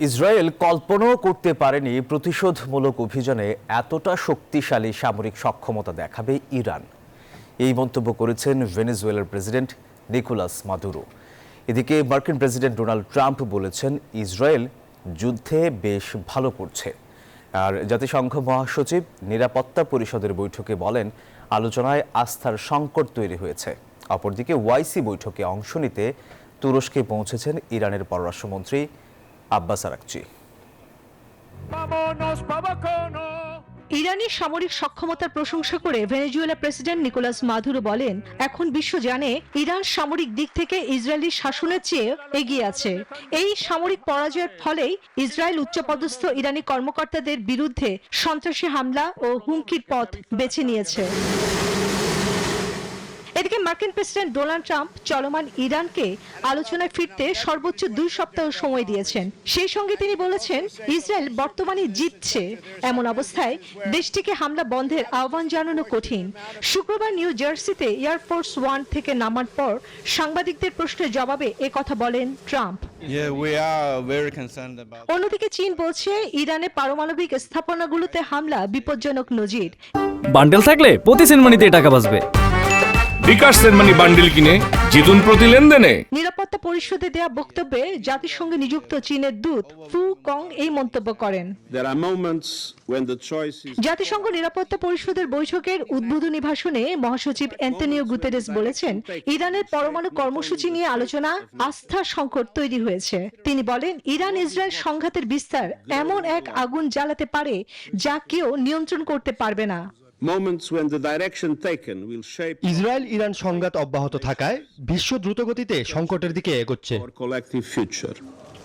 Israel কল্পনাও করতে পারেনি প্রতিশোধমূলক অভিযানে এতটা শক্তিশালী সামরিক সক্ষমতা দেখাবে ইরান। এই মন্তব্য করেছেন ভেনেজুয়েলার প্রেসিডেন্ট নিকোলাস মাদুরো। এদিকে মার্কিন প্রেসিডেন্ট ডোনাল্ড ট্রাম্প বলেছেন ইসরায়েল যুদ্ধে বেশ ভালো করছে। আর জাতিসংঘ মহাসচিব নিরাপত্তা পরিষদের বৈঠকে বলেন আলোচনায় আস্থার সংকট তৈরি হয়েছে। অপরদিকে ওআইসি বৈঠকে অংশ নিতে তুরস্কে পৌঁছেছেন ইরানের পররাষ্ট্রমন্ত্রী আব্বাস আরাকচি। ইরানি সামরিক সক্ষমতার প্রশংসা করে ভেনেজুয়েলা প্রেসিডেন্ট নিকোলাস মাদুরো বলেন, এখন বিশ্ব জানে ইরান সামরিক দিক থেকে ইসরায়েলি শাসনের চেয়ে এগিয়ে আছে। এই সামরিক পরাজয়ের ফলেই ইসরায়েল উচ্চপদস্থ ইরানি কর্মকর্তাদের বিরুদ্ধে সন্ত্রাসী হামলা ও হুমকির পথ বেছে নিয়েছে। এদিকে মার্কিন প্রেসিডেন্ট ডোনাল্ড ট্রাম্প চলমান ইরানকে আলোচনায় ফিরতে সর্বোচ্চ 2 সপ্তাহ সময় দিয়েছেন। সেই সঙ্গে তিনি বলেছেন ইসরায়েল বর্তমানে জিতছে, এমন অবস্থায় দেশটিকে হামলা বন্ধের আহ্বান জানানো কঠিন। শুক্রবার নিউ জার্সিতে এয়ারফোর্স ওয়ান থেকে নামার পর সাংবাদিকদের প্রশ্নের জবাবে একথা বলেন ট্রাম্প। অন্যদিকে চীন বলছে ইরানের পারমাণবিক স্থাপনাগুলোতে হামলা বিপজ্জনক নজির। বান্ডেল থাকলে প্রতি সেনমানিতে টাকা বাঁচবে। বিকাশ সেনমানি বান্ডিল কিনে জিতুন প্রতি লেনদেনে। নিরাপত্তা পরিষদে দেয়া বক্তব্যে জাতিসংঘে নিযুক্ত চীনের দূত ফু কং এই মন্তব্য করেন। জাতিসংঘ নিরাপত্তা পরিষদের বৈঠকের উদ্বোধনী ভাষণে মহাসচিব অ্যান্টনিও গুতেরেস বলেছেন ইরানের পরমাণু কর্মসূচি নিয়ে আলোচনা আস্থা সংকট তৈরি হয়েছে। তিনি বলেন ইরান ইসরায়েল সংঘাতের বিস্তার এমন এক আগুন জ্বালাতে পারে যা কেউ নিয়ন্ত্রণ করতে পারবে না। ইসরায়েল ইরান সংঘাত অব্যাহত থাকায় বিশ্ব দ্রুতগতিতে সংকটের দিকে এগোচ্ছে।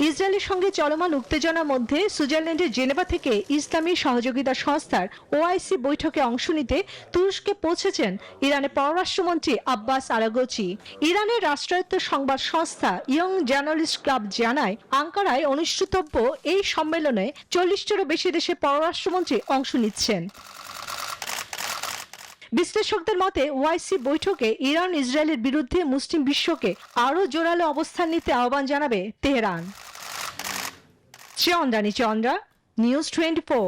ইসরায়েলের সঙ্গে চলমান উত্তেজনার মধ্যে সুইজারল্যান্ডের জেনেভা থেকে ইসলামী সহযোগিতা সংস্থার ওআইসি বৈঠকে অংশ নিতে তুরস্কে পৌঁছেছেন ইরানের পররাষ্ট্রমন্ত্রী আব্বাস আরাগচি। ইরানের রাষ্ট্রায়ত্ত সংবাদ সংস্থা ইয়ং জার্নালিস্ট ক্লাব জানায় আঙ্কারায় অনুষ্ঠিতব্য এই সম্মেলনে 40টিরও বেশি দেশের পররাষ্ট্রমন্ত্রী অংশ নিচ্ছেন। বিশ্লেষকদের মতে ওআইসি বৈঠকে ইরান ইসরায়েলের বিরুদ্ধে মুসলিম বিশ্বকে আরও জোরালো অবস্থান নিতে আহ্বান জানাবে তেহরান। চন্দ্রা নিউজ 24।